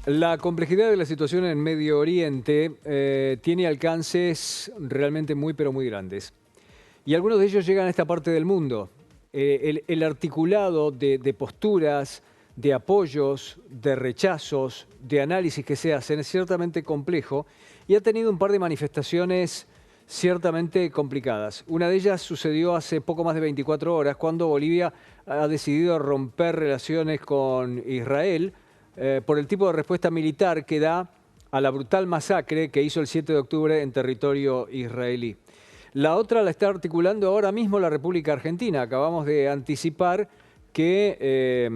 La complejidad de la situación en Medio Oriente tiene alcances realmente muy, pero muy grandes. Y algunos de ellos llegan a esta parte del mundo. El articulado de posturas, de apoyos, de rechazos, de análisis que se hacen es ciertamente complejo y ha tenido un par de manifestaciones ciertamente complicadas. Una de ellas sucedió hace poco más de 24 horas cuando Bolivia ha decidido romper relaciones con Israel por el tipo de respuesta militar que da a la brutal masacre que hizo el 7 de octubre en territorio israelí. La otra la está articulando ahora mismo la República Argentina. Acabamos de anticipar que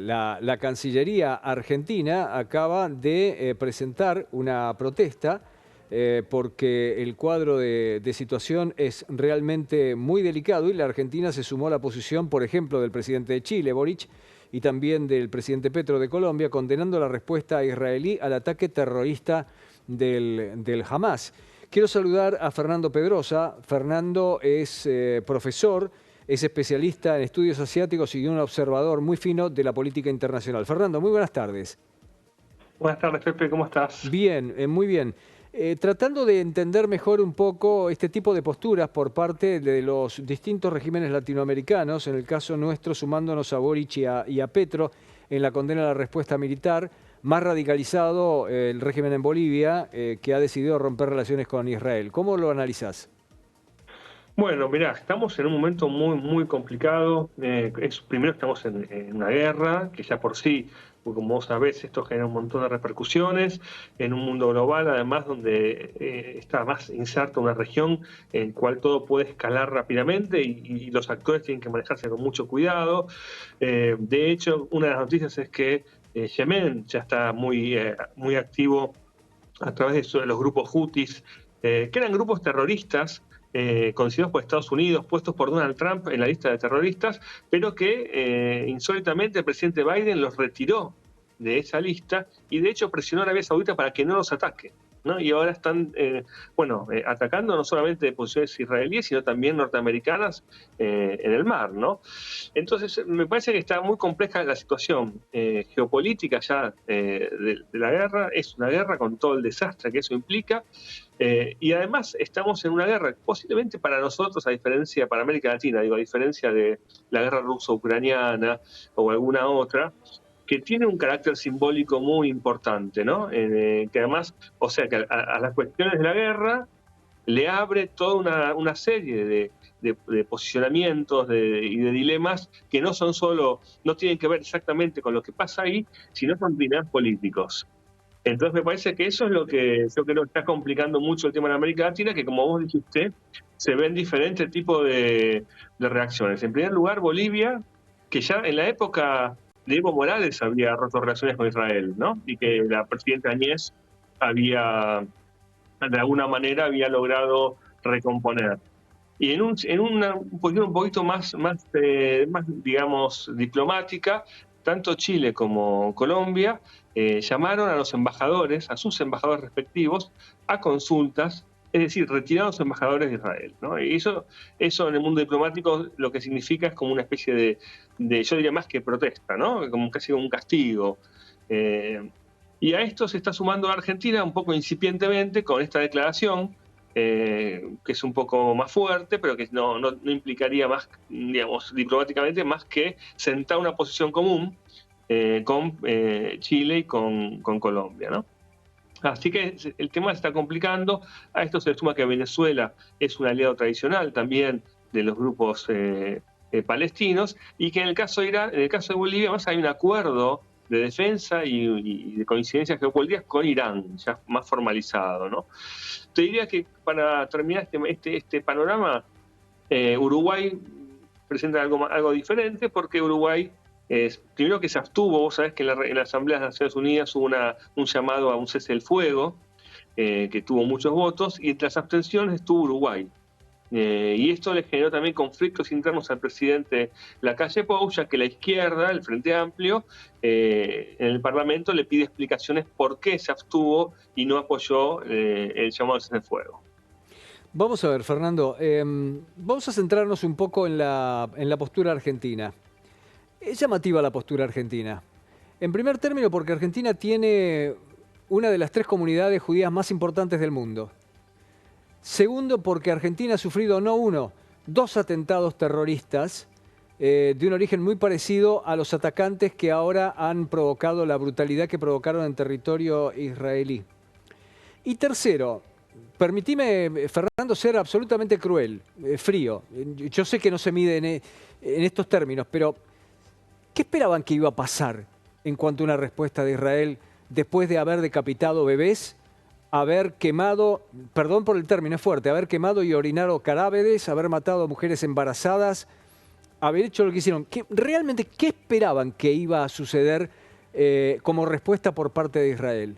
la Cancillería argentina acaba de presentar una protesta porque el cuadro de situación es realmente muy delicado y la Argentina se sumó a la posición, por ejemplo, del presidente de Chile, Boric, y también del presidente Petro de Colombia, condenando la respuesta israelí al ataque terrorista del Hamas. Quiero saludar a Fernando Pedrosa. Fernando es profesor, es especialista en estudios asiáticos y un observador muy fino de la política internacional. Fernando, muy buenas tardes. Buenas tardes, Pepe, ¿cómo estás? Bien, muy bien. Tratando de entender mejor un poco este tipo de posturas por parte de los distintos regímenes latinoamericanos, en el caso nuestro sumándonos a Boric y a Petro en la condena a la respuesta militar, más radicalizado el régimen en Bolivia, que ha decidido romper relaciones con Israel. ¿Cómo lo analizás? Bueno, mirá, estamos en un momento muy complicado. Primero estamos en una guerra, que ya por sí, como vos sabés, esto genera un montón de repercusiones en un mundo global, además, donde está más inserta una región en cual todo puede escalar rápidamente y los actores tienen que manejarse con mucho cuidado. De hecho, una de las noticias es que Yemen ya está muy activo a través de los grupos Houthis, que eran grupos terroristas considerados por Estados Unidos, puestos por Donald Trump en la lista de terroristas, pero que insólitamente el presidente Biden los retiró de esa lista y de hecho presionó a Arabia Saudita para que no los ataque, ¿no? Y ahora están atacando no solamente posiciones israelíes, sino también norteamericanas en el mar, ¿no? Entonces, me parece que está muy compleja la situación geopolítica ya de la guerra. Es una guerra con todo el desastre que eso implica. Y además estamos en una guerra, posiblemente para nosotros, para América Latina, digo, a diferencia de la guerra ruso-ucraniana o alguna otra, que tiene un carácter simbólico muy importante, ¿no? Que además, o sea, que a las cuestiones de la guerra le abre toda una serie de posicionamientos y de dilemas que no tienen que ver exactamente con lo que pasa ahí, sino con dilemas políticos. Entonces me parece que eso es lo que yo creo que está complicando mucho el tema en América Latina, que como vos dijiste, se ven diferentes tipos de reacciones. En primer lugar, Bolivia, que ya en la época de Evo Morales había roto relaciones con Israel, ¿no? Y que la presidenta Añez de alguna manera había logrado recomponer. Y en una posición un poquito más, digamos, diplomática, tanto Chile como Colombia llamaron a los embajadores, a sus embajadores respectivos, a consultas, es decir, retiraron a los embajadores de Israel, ¿no? Y eso en el mundo diplomático lo que significa es como una especie yo diría más que protesta, ¿no? Como casi un castigo. Y a esto se está sumando Argentina un poco incipientemente con esta declaración, que es un poco más fuerte, pero que no implicaría más, digamos, diplomáticamente, más que sentar una posición común con Chile y con Colombia, ¿no? Así que el tema se está complicando. A esto se le suma que Venezuela es un aliado tradicional también de los grupos palestinos, y que en el caso de Irán, en el caso de Bolivia, más hay un acuerdo de defensa y de coincidencias geopolíticas con Irán, ya más formalizado, ¿no? Te diría que para terminar este panorama, Uruguay presenta algo diferente, porque Uruguay primero que se abstuvo. Vos sabés que en la Asamblea de las Naciones Unidas hubo un llamado a un cese del fuego, que tuvo muchos votos, y entre las abstenciones estuvo Uruguay. Y esto le generó también conflictos internos al presidente Lacalle Pou, ya que la izquierda, el Frente Amplio, en el Parlamento le pide explicaciones por qué se abstuvo y no apoyó el llamado al cese del fuego. Vamos a ver, Fernando, vamos a centrarnos un poco en la postura argentina. Es llamativa la postura argentina. En primer término, porque Argentina tiene una de las 3 comunidades judías más importantes del mundo. Segundo, porque Argentina ha sufrido no uno, 2 atentados terroristas de un origen muy parecido a los atacantes que ahora han provocado la brutalidad que provocaron en territorio israelí. Y tercero, permitime, Fernando, ser absolutamente cruel, frío. Yo sé que no se mide en estos términos, pero ¿qué esperaban que iba a pasar en cuanto a una respuesta de Israel después de haber decapitado bebés, haber quemado, perdón por el término, es fuerte, haber quemado y orinado cadáveres, haber matado a mujeres embarazadas, haber hecho lo que hicieron? ¿Realmente qué esperaban que iba a suceder como respuesta por parte de Israel?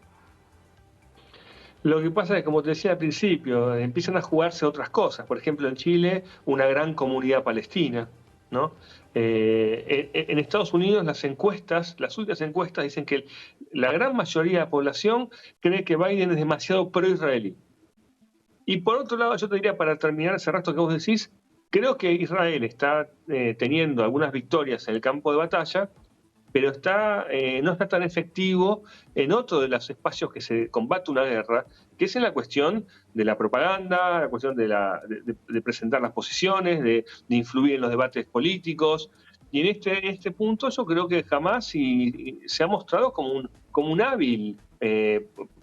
Lo que pasa es que, como te decía al principio, empiezan a jugarse otras cosas. Por ejemplo, en Chile, una gran comunidad palestina, ¿no? En Estados Unidos, las encuestas, las últimas encuestas dicen que la gran mayoría de la población cree que Biden es demasiado pro-israelí. Y por otro lado, yo te diría, para terminar ese rato que vos decís, creo que Israel está teniendo algunas victorias en el campo de batalla, pero no está tan efectivo en otro de los espacios que se combate una guerra, que es en la cuestión de la propaganda, la cuestión de presentar las posiciones, de influir en los debates políticos. Y en este punto yo creo que jamás se ha mostrado como un hábil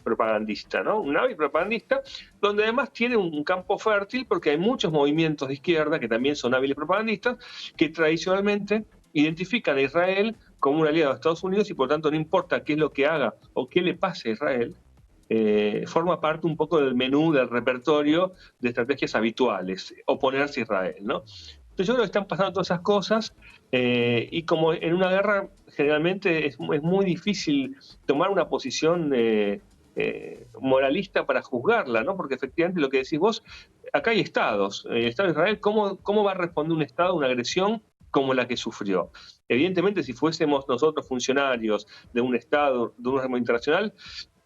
propagandista, ¿no? Un hábil propagandista, donde además tiene un campo fértil porque hay muchos movimientos de izquierda que también son hábiles propagandistas, que tradicionalmente identifican a Israel como un aliado de Estados Unidos y por tanto no importa qué es lo que haga o qué le pase a Israel, forma parte un poco del menú, del repertorio de estrategias habituales, oponerse a Israel, ¿no? Entonces yo creo que están pasando todas esas cosas y como en una guerra generalmente es muy difícil tomar una posición moralista para juzgarla, ¿no? Porque efectivamente lo que decís vos, acá hay estados. El Estado de Israel, ¿cómo va a responder un Estado a una agresión como la que sufrió? Evidentemente, si fuésemos nosotros funcionarios de un Estado, de un organismo internacional,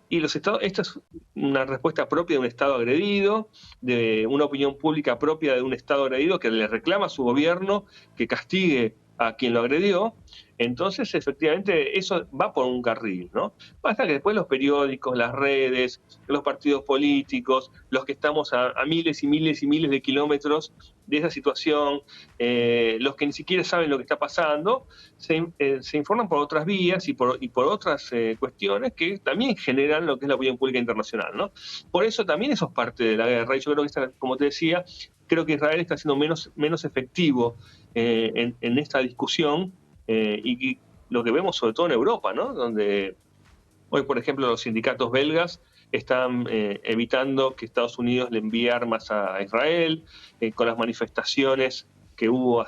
y los estados, esta es una respuesta propia de un Estado agredido, de una opinión pública propia de un Estado agredido que le reclama a su gobierno que castigue a quien lo agredió. Entonces, efectivamente, eso va por un carril, ¿no? Basta que después los periódicos, las redes, los partidos políticos, los que estamos a miles y miles y miles de kilómetros de esa situación, los que ni siquiera saben lo que está pasando, se informan por otras vías y por otras cuestiones que también generan lo que es la opinión pública internacional, ¿no? Por eso también eso es parte de la guerra. Y yo creo que, como te decía, creo que Israel está siendo menos efectivo en esta discusión y lo que vemos sobre todo en Europa, ¿no? Donde hoy, por ejemplo, los sindicatos belgas están evitando que Estados Unidos le envíe armas a Israel, con las manifestaciones que hubo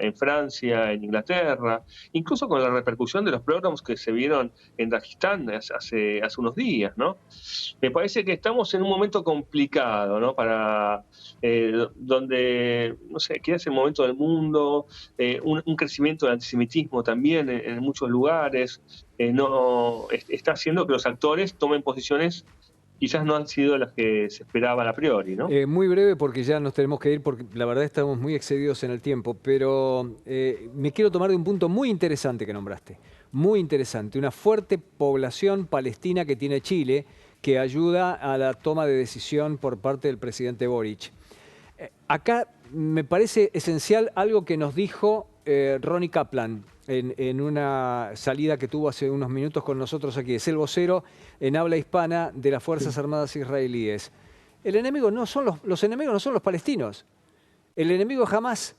en Francia, en Inglaterra, incluso con la repercusión de los programas que se vieron en Dagestán hace unos días, ¿no? Me parece que estamos en un momento complicado, ¿no? Donde, no sé, quizás el momento del mundo, un crecimiento del antisemitismo también en muchos lugares, está haciendo que los actores tomen posiciones quizás no han sido las que se esperaban a priori, ¿no? Muy breve porque ya nos tenemos que ir porque la verdad estamos muy excedidos en el tiempo, pero me quiero tomar de un punto muy interesante que nombraste, muy interesante, una fuerte población palestina que tiene Chile que ayuda a la toma de decisión por parte del presidente Boric. Acá me parece esencial algo que nos dijo Ronnie Kaplan en una salida que tuvo hace unos minutos con nosotros aquí. Es el vocero en habla hispana de las Fuerzas Armadas israelíes. El enemigo no son los enemigos no son los palestinos. El enemigo es Hamás.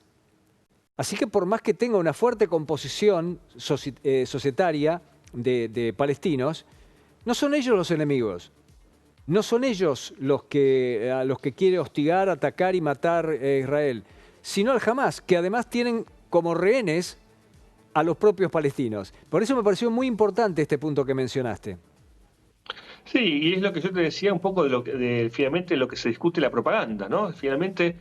Así que por más que tenga una fuerte composición societaria de palestinos, no son ellos los enemigos. No son ellos a los que quiere hostigar, atacar y matar Israel, sino al Hamás, que además tienen como rehenes a los propios palestinos. Por eso me pareció muy importante este punto que mencionaste. Sí, y es lo que yo te decía un poco finalmente lo que se discute la propaganda, ¿no? Finalmente,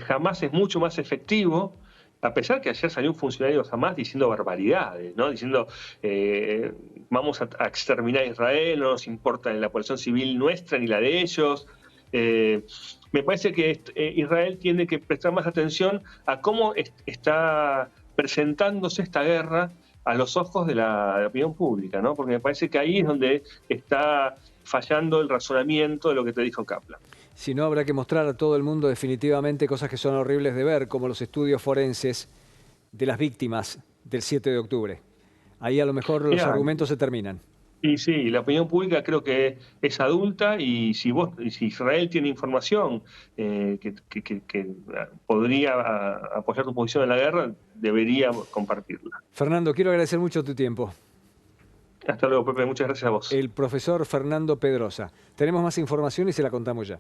Hamás es mucho más efectivo, a pesar que ayer salió un funcionario de Hamás diciendo barbaridades, ¿no? Diciendo, vamos a exterminar a Israel, no nos importa la población civil nuestra ni la de ellos. Me parece que Israel tiene que prestar más atención a cómo está presentándose esta guerra a los ojos de la opinión pública, ¿no? Porque me parece que ahí es donde está fallando el razonamiento de lo que te dijo Kaplan. Si no, habrá que mostrar a todo el mundo definitivamente cosas que son horribles de ver, como los estudios forenses de las víctimas del 7 de octubre. Ahí a lo mejor los Mirá, argumentos se terminan. y sí, la opinión pública creo que es adulta y si Israel tiene información que podría apoyar tu posición en la guerra, debería compartirla. Fernando, quiero agradecer mucho tu tiempo. Hasta luego, Pepe. Muchas gracias a vos. El profesor Fernando Pedrosa. Tenemos más información y se la contamos ya.